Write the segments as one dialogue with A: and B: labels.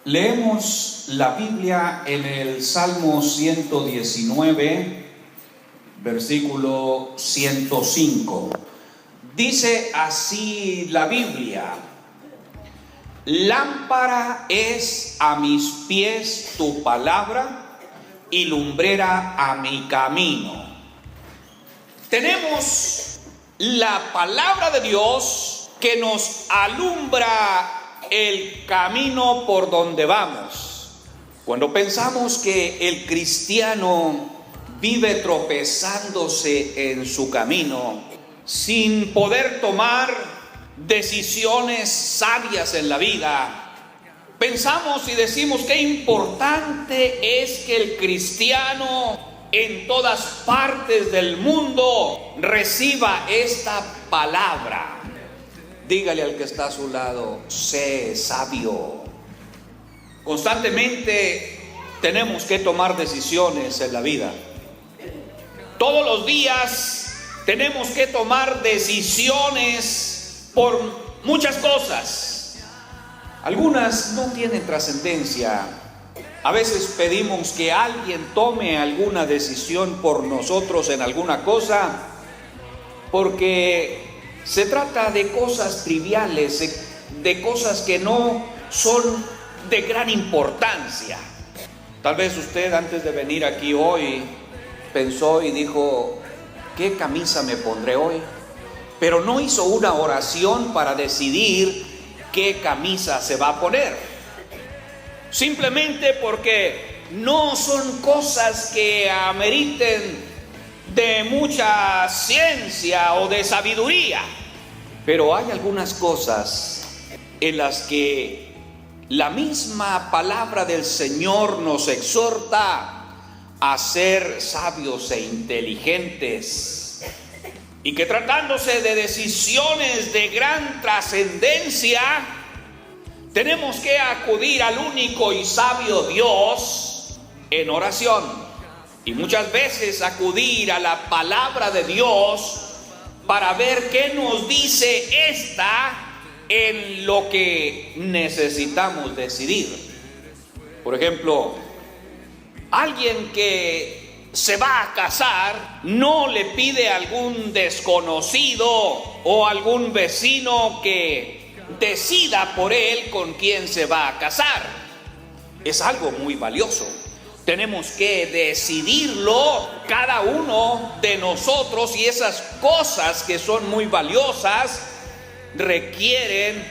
A: Leemos la Biblia en el Salmo 119, versículo 105. Dice así la Biblia: lámpara es a mis pies tu palabra y lumbrera a mi camino. Tenemos la palabra de Dios que nos alumbra el camino por donde vamos. Cuando pensamos que el cristiano vive tropezándose en su camino, sin poder tomar decisiones sabias en la vida, pensamos y decimos qué importante es que el cristiano en todas partes del mundo reciba esta palabra. Dígale al que está a su lado: sé sabio. Constantemente tenemos que tomar decisiones en la vida. Todos los días tenemos que tomar decisiones por muchas cosas. Algunas no tienen trascendencia. A veces pedimos que alguien tome alguna decisión por nosotros en alguna cosa, porque se trata de cosas triviales, de cosas que no son de gran importancia. Tal vez usted, antes de venir aquí hoy, pensó y dijo: ¿qué camisa me pondré hoy? Pero no hizo una oración para decidir qué camisa se va a poner. Simplemente porque no son cosas que ameriten de mucha ciencia o de sabiduría. Pero hay algunas cosas en las que la misma palabra del Señor nos exhorta a ser sabios e inteligentes, y que tratándose de decisiones de gran trascendencia, tenemos que acudir al único y sabio Dios en oración, y muchas veces acudir a la palabra de Dios para ver qué nos dice esta en lo que necesitamos decidir. Por ejemplo, alguien que se va a casar no le pide a algún desconocido o algún vecino que decida por él con quién se va a casar. Es algo muy valioso. Tenemos que decidirlo cada uno de nosotros, y esas cosas que son muy valiosas requieren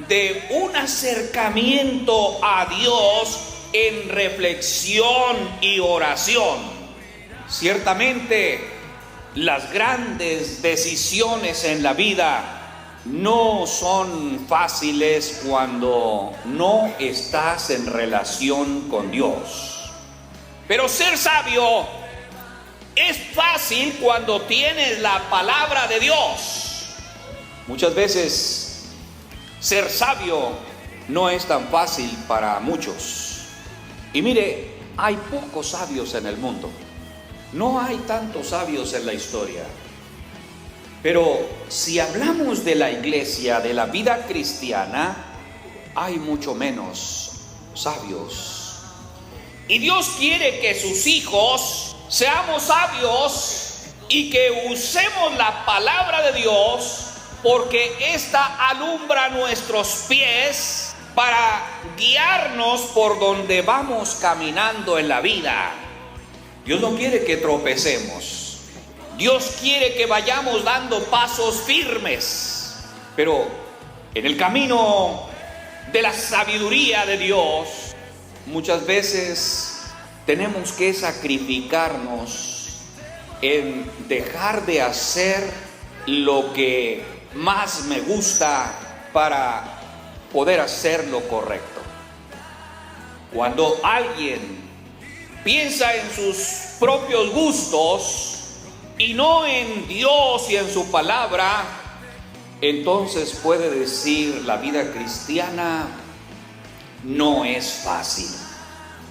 A: de un acercamiento a Dios en reflexión y oración. Ciertamente, las grandes decisiones en la vida no son fáciles cuando no estás en relación con Dios. Pero ser sabio es fácil cuando tienes la palabra de Dios. Muchas veces ser sabio no es tan fácil para muchos. Y mire, hay pocos sabios en el mundo. No hay tantos sabios en la historia. Pero si hablamos de la iglesia, de la vida cristiana, hay mucho menos sabios. Y Dios quiere que sus hijos seamos sabios y que usemos la palabra de Dios, porque esta alumbra nuestros pies para guiarnos por donde vamos caminando en la vida. Dios no quiere que tropecemos. Dios quiere que vayamos dando pasos firmes. Pero en el camino de la sabiduría de Dios, muchas veces tenemos que sacrificarnos en dejar de hacer lo que más me gusta para poder hacer lo correcto. Cuando alguien piensa en sus propios gustos y no en Dios y en su palabra, entonces puede decir: la vida cristiana no es fácil,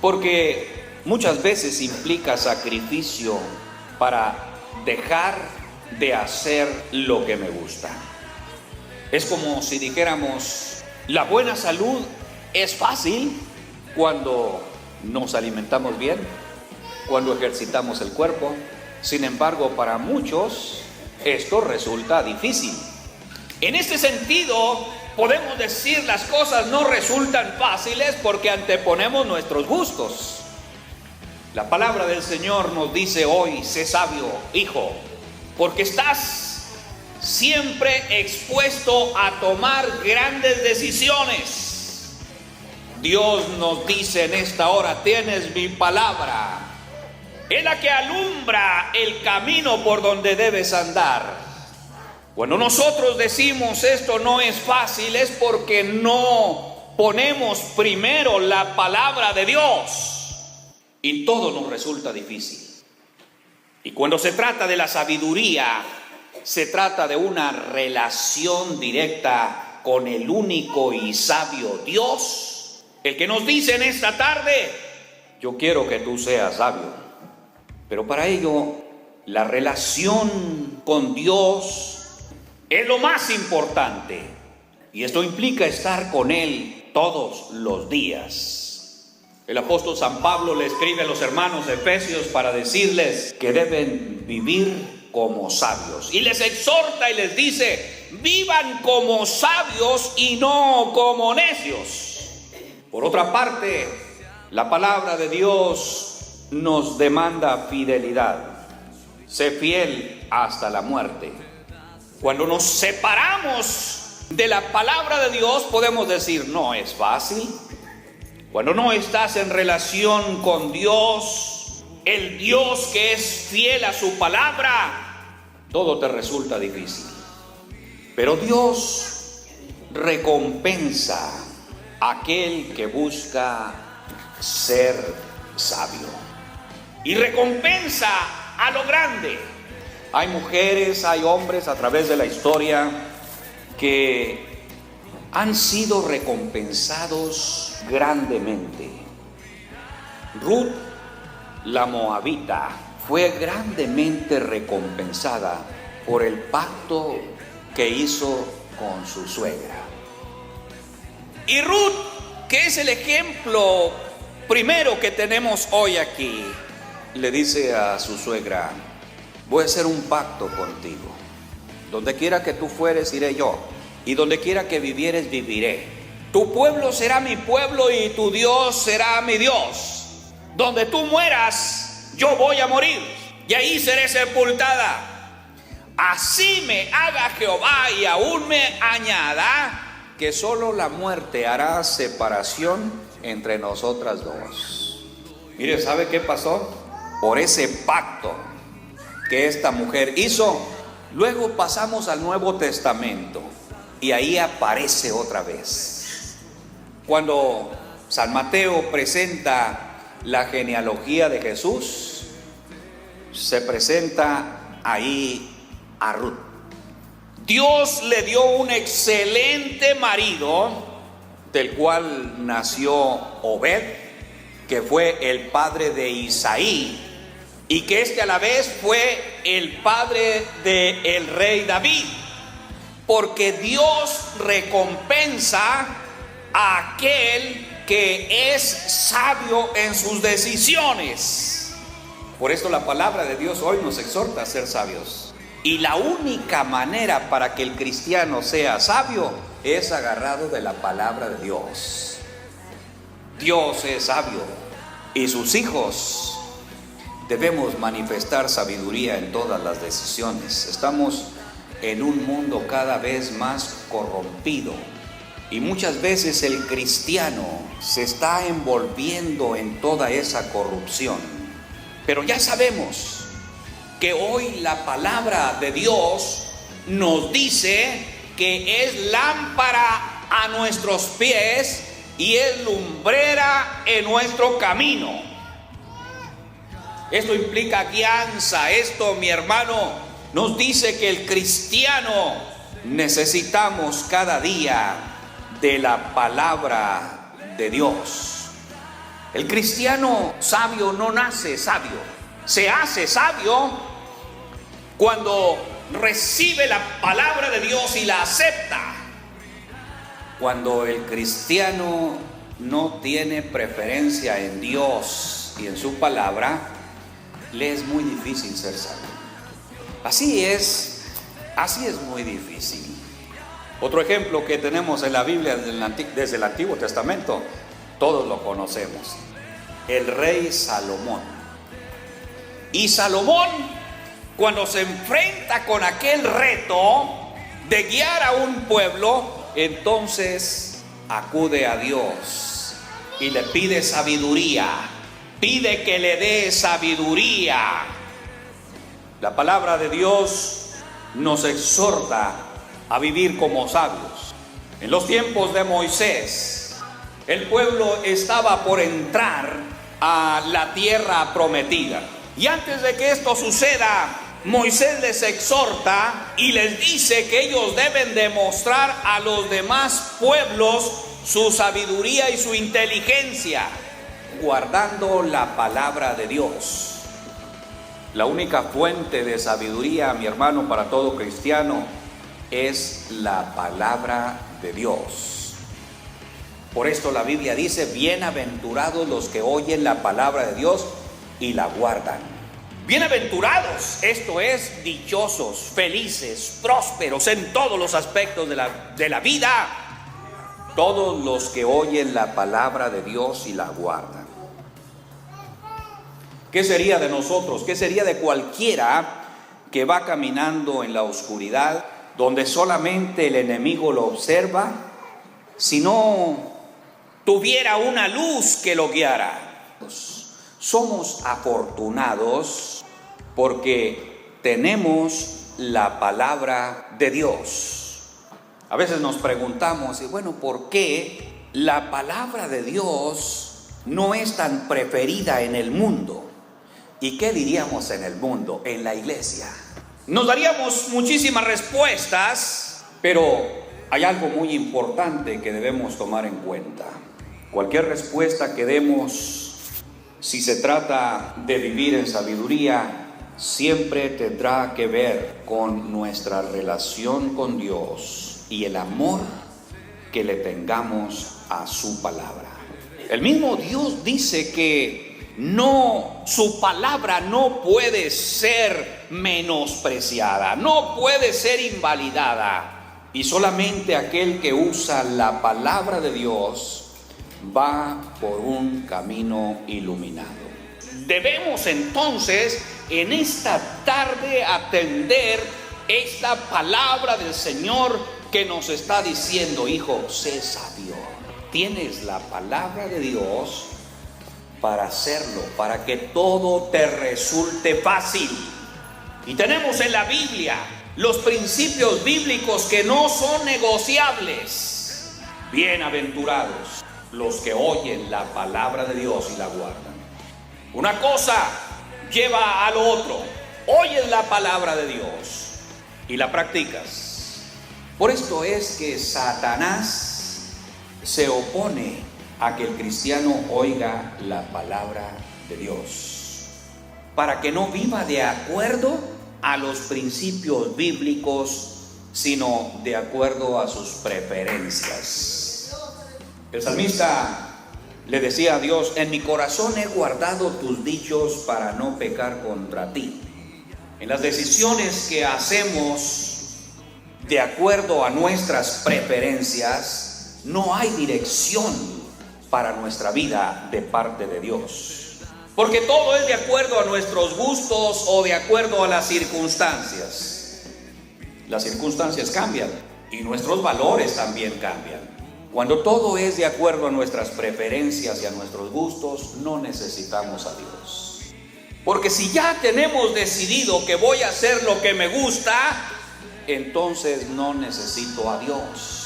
A: porque muchas veces implica sacrificio para dejar de hacer lo que me gusta. Es como si dijéramos: la buena salud es fácil, cuando nos alimentamos bien, cuando ejercitamos el cuerpo. Sin embargo, para muchos esto resulta difícil. En este sentido, podemos decir las cosas no resultan fáciles porque anteponemos nuestros gustos. La palabra del Señor nos dice hoy: sé sabio, hijo, porque estás siempre expuesto a tomar grandes decisiones. Dios nos dice en esta hora: tienes mi palabra, es la que alumbra el camino por donde debes andar. Cuando nosotros decimos esto no es fácil, es porque no ponemos primero la palabra de Dios y todo nos resulta difícil. Y cuando se trata de la sabiduría, se trata de una relación directa con el único y sabio Dios, el que nos dice en esta tarde: yo quiero que tú seas sabio. Pero para ello, la relación con Dios es lo más importante. Y esto implica estar con Él todos los días. El apóstol San Pablo le escribe a los hermanos de Efesios para decirles que deben vivir como sabios. Y les exhorta y les dice: vivan como sabios y no como necios. Por otra parte, la palabra de Dios nos demanda fidelidad. Sé fiel hasta la muerte. Cuando nos separamos de la palabra de Dios, podemos decir: no es fácil. Cuando no estás en relación con Dios, el Dios que es fiel a su palabra, todo te resulta difícil. Pero Dios recompensa a aquel que busca ser sabio. Y recompensa a lo grande. Hay mujeres, hay hombres a través de la historia que han sido recompensados grandemente. Ruth, la moabita, fue grandemente recompensada por el pacto que hizo con su suegra. Y Ruth, que es el ejemplo primero que tenemos hoy aquí, le dice a su suegra: voy a hacer un pacto contigo. Donde quiera que tú fueres, iré yo. Y donde quiera que vivieres, viviré. Tu pueblo será mi pueblo y tu Dios será mi Dios. Donde tú mueras, yo voy a morir y ahí seré sepultada. Así me haga Jehová y aún me añada, que solo la muerte hará separación entre nosotras dos. Mire, ¿sabe qué pasó? Por ese pacto que esta mujer hizo, luego pasamos al Nuevo Testamento y ahí aparece otra vez. Cuando San Mateo presenta la genealogía de Jesús, se presenta ahí a Ruth. Dios le dio un excelente marido, del cual nació Obed, que fue el padre de Isaí, y que a la vez fue el padre del rey David, porque Dios recompensa a aquel que es sabio en sus decisiones. Por esto la palabra de Dios hoy nos exhorta a ser sabios. Y la única manera para que el cristiano sea sabio es agarrado de la palabra de Dios. Dios es sabio y sus hijos debemos manifestar sabiduría en todas las decisiones. Estamos en un mundo cada vez más corrompido y muchas veces el cristiano se está envolviendo en toda esa corrupción. Pero ya sabemos que hoy la palabra de Dios nos dice que es lámpara a nuestros pies y es lumbrera en nuestro camino. Esto implica guianza. Esto, mi hermano, nos dice que el cristiano necesitamos cada día de la palabra de Dios. El cristiano sabio no nace sabio, se hace sabio cuando recibe la palabra de Dios y la acepta. Cuando el cristiano no tiene preferencia en Dios y en su palabra, le es muy difícil ser sabio. Así es muy difícil. Otro ejemplo que tenemos en la Biblia desde el Antiguo Testamento, todos lo conocemos, el rey Salomón. Y Salomón, cuando se enfrenta con aquel reto de guiar a un pueblo, entonces acude a Dios y le pide sabiduría, pide que le dé sabiduría. La palabra de Dios nos exhorta a vivir como sabios. En los tiempos de Moisés, el pueblo estaba por entrar a la tierra prometida. Y antes de que esto suceda, Moisés les exhorta y les dice que ellos deben demostrar a los demás pueblos su sabiduría y su inteligencia, guardando la palabra de Dios. La única fuente de sabiduría, mi hermano, para todo cristiano, es la palabra de Dios. Por esto la Biblia dice: bienaventurados los que oyen la palabra de Dios y la guardan. Bienaventurados, esto es, dichosos, felices, prósperos en todos los aspectos de la vida, todos los que oyen la palabra de Dios y la guardan. ¿Qué sería de nosotros? ¿Qué sería de cualquiera que va caminando en la oscuridad, donde solamente el enemigo lo observa, si no tuviera una luz que lo guiara? Somos afortunados porque tenemos la palabra de Dios. A veces nos preguntamos, bueno, ¿por qué la palabra de Dios no es tan preferida en el mundo? ¿Y qué diríamos en el mundo, en la iglesia? Nos daríamos muchísimas respuestas, pero hay algo muy importante que debemos tomar en cuenta. Cualquier respuesta que demos, si se trata de vivir en sabiduría, siempre tendrá que ver con nuestra relación con Dios y el amor que le tengamos a su palabra. El mismo Dios dice que su palabra no puede ser menospreciada, no puede ser invalidada, y solamente aquel que usa la palabra de Dios va por un camino iluminado. Debemos entonces en esta tarde atender esta palabra del Señor que nos está diciendo: hijo, sé sabio. Tienes la palabra de Dios para hacerlo, para que todo te resulte fácil. Y tenemos en la Biblia los principios bíblicos que no son negociables. Bienaventurados los que oyen la palabra de Dios y la guardan. Una cosa lleva al otro. Oyes la palabra de Dios y la practicas. Por esto es que Satanás se opone a que el cristiano oiga la palabra de Dios, para que no viva de acuerdo a los principios bíblicos, sino de acuerdo a sus preferencias. El salmista le decía a Dios: en mi corazón he guardado tus dichos para no pecar contra ti. En las decisiones que hacemos de acuerdo a nuestras preferencias, no hay dirección para nuestra vida de parte de Dios, porque todo es de acuerdo a nuestros gustos o de acuerdo a las circunstancias. Las circunstancias cambian y nuestros valores también cambian. Cuando todo es de acuerdo a nuestras preferencias y a nuestros gustos, no necesitamos a Dios, porque si ya tenemos decidido que voy a hacer lo que me gusta, entonces no necesito a Dios.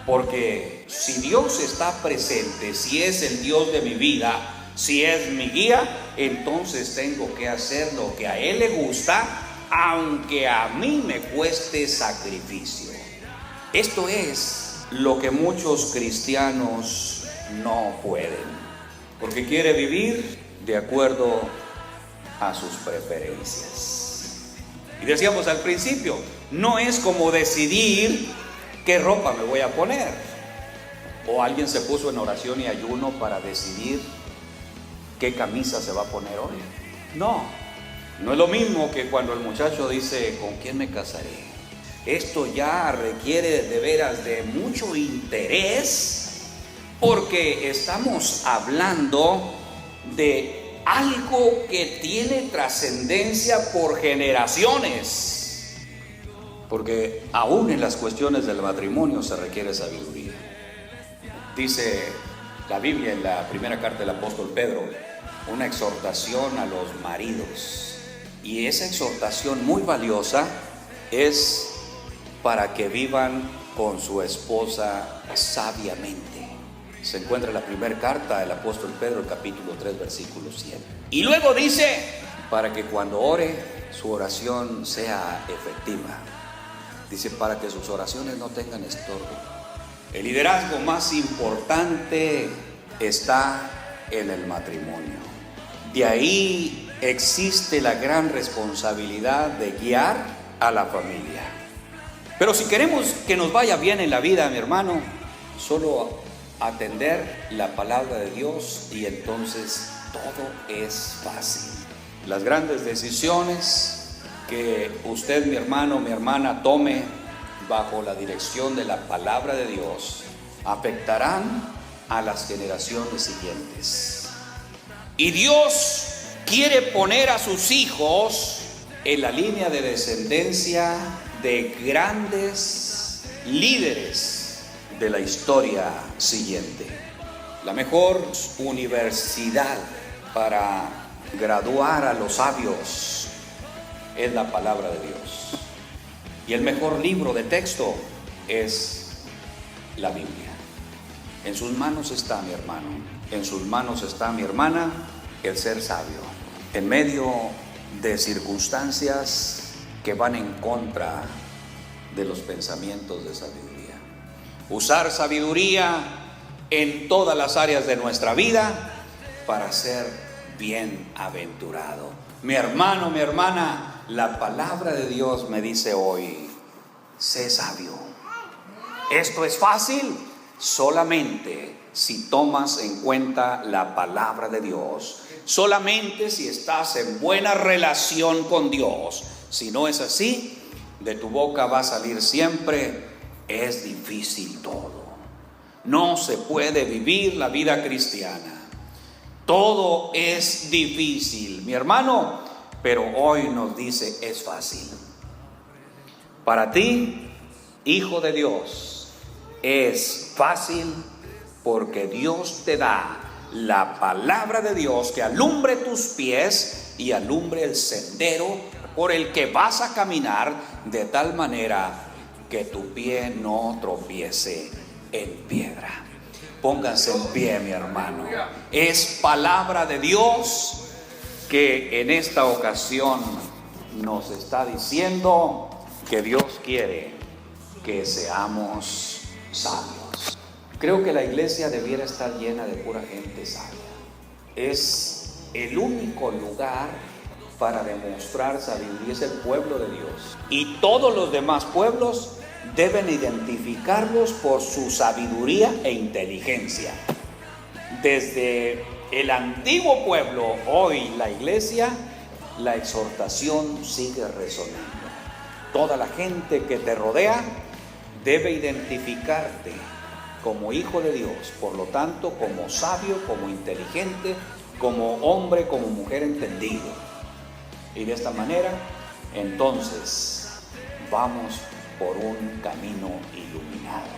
A: Porque si Dios está presente, si es el Dios de mi vida, si es mi guía, entonces tengo que hacer lo que a Él le gusta, aunque a mí me cueste sacrificio. Esto es lo que muchos cristianos no pueden, porque quiere vivir de acuerdo a sus preferencias. Y decíamos al principio, no es como decidir qué ropa me voy a poner. ¿O alguien se puso en oración y ayuno para decidir qué camisa se va a poner hoy? No, no es lo mismo que cuando el muchacho dice, ¿con quién me casaré? Esto ya requiere de veras de mucho interés, porque estamos hablando de algo que tiene trascendencia por generaciones. Porque aún en las cuestiones del matrimonio se requiere sabiduría. Dice la Biblia en la primera carta del apóstol Pedro, una exhortación a los maridos. Y esa exhortación muy valiosa es para que vivan con su esposa sabiamente. Se encuentra en la primera carta del apóstol Pedro, el capítulo 3, versículo 7. Y luego dice, para que cuando ore, su oración sea efectiva. Dice, para que sus oraciones no tengan estorbo. El liderazgo más importante está en el matrimonio. De ahí existe la gran responsabilidad de guiar a la familia. Pero si queremos que nos vaya bien en la vida, mi hermano, solo atender la palabra de Dios y entonces todo es fácil. Las grandes decisiones que usted, mi hermano, mi hermana, tome bajo la dirección de la palabra de Dios afectarán a las generaciones siguientes. Y Dios quiere poner a sus hijos en la línea de descendencia de grandes líderes de la historia siguiente. La mejor universidad para graduar a los sabios es la palabra de Dios. Y el mejor libro de texto es la Biblia. En sus manos está, mi hermano, en sus manos está, mi hermana, el ser sabio. En medio de circunstancias que van en contra de los pensamientos de sabiduría. Usar sabiduría en todas las áreas de nuestra vida para ser bienaventurado. Mi hermano, mi hermana, la palabra de Dios me dice hoy, sé sabio. Esto es fácil solamente si tomas en cuenta la palabra de Dios, solamente si estás en buena relación con Dios. Si no es así, de tu boca va a salir siempre, es difícil todo. No se puede vivir la vida cristiana. Todo es difícil, mi hermano, pero hoy nos dice, es fácil. Para ti, hijo de Dios, es fácil porque Dios te da la palabra de Dios que alumbre tus pies y alumbre el sendero por el que vas a caminar, de tal manera que tu pie no tropiece en piedra. Pónganse en pie, mi hermano. Es palabra de Dios que en esta ocasión nos está diciendo que Dios quiere que seamos sabios. Creo que la iglesia debiera estar llena de pura gente sabia. Es el único lugar para demostrar sabiduría, es el pueblo de Dios. Y todos los demás pueblos deben identificarlos por su sabiduría e inteligencia. Desde el antiguo pueblo, hoy la iglesia, la exhortación sigue resonando. Toda la gente que te rodea debe identificarte como hijo de Dios, por lo tanto, como sabio, como inteligente, como hombre, como mujer entendido. Y de esta manera, entonces, vamos por un camino iluminado.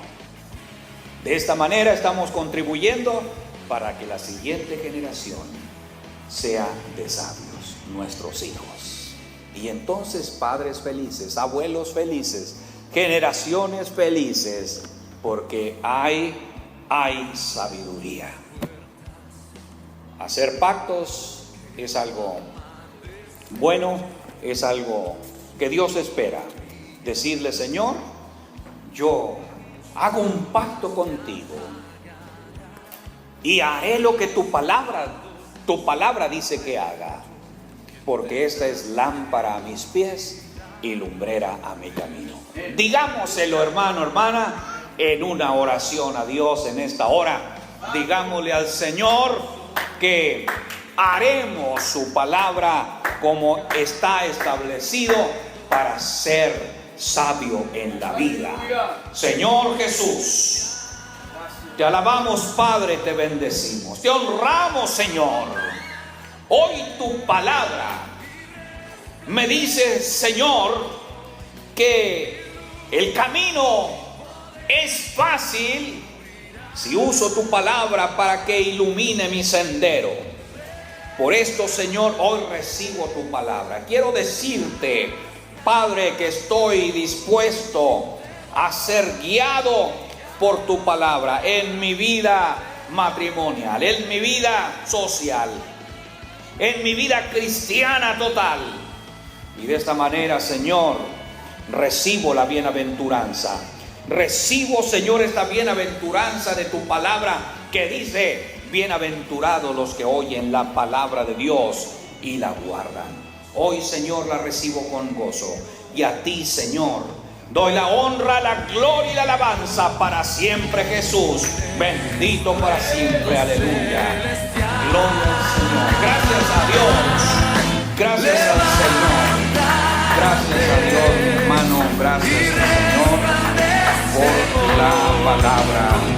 A: De esta manera estamos contribuyendo para que la siguiente generación sea de sabios, nuestros hijos. Y entonces padres felices, abuelos felices, generaciones felices, porque hay sabiduría. Hacer pactos es algo bueno, es algo que Dios espera. Decirle, Señor, yo hago un pacto contigo y haré lo que tu palabra dice que haga, porque esta es lámpara a mis pies y lumbrera a mi camino. Digámoselo, hermano, hermana, en una oración a Dios en esta hora. Digámosle al Señor que haremos su palabra como está establecido para ser sabio en la vida. Señor Jesús, te alabamos, Padre, te bendecimos, te honramos, Señor. Hoy tu palabra me dice, Señor, que el camino es fácil si uso tu palabra para que ilumine mi sendero. Por esto, Señor, hoy recibo tu palabra. Quiero decirte, Padre, que estoy dispuesto a ser guiado por tu palabra en mi vida matrimonial, en mi vida social, en mi vida cristiana total. Y de esta manera, Señor, recibo la bienaventuranza. Recibo, Señor, esta bienaventuranza de tu palabra que dice: bienaventurados los que oyen la palabra de Dios y la guardan. Hoy, Señor, la recibo con gozo. Y a ti, Señor, doy la honra, la gloria y la alabanza para siempre, Jesús. Bendito para siempre. Aleluya. Gloria al Señor. Gracias a Dios. Gracias al Señor. Gracias a Dios, mi hermano. Gracias al Señor por la palabra.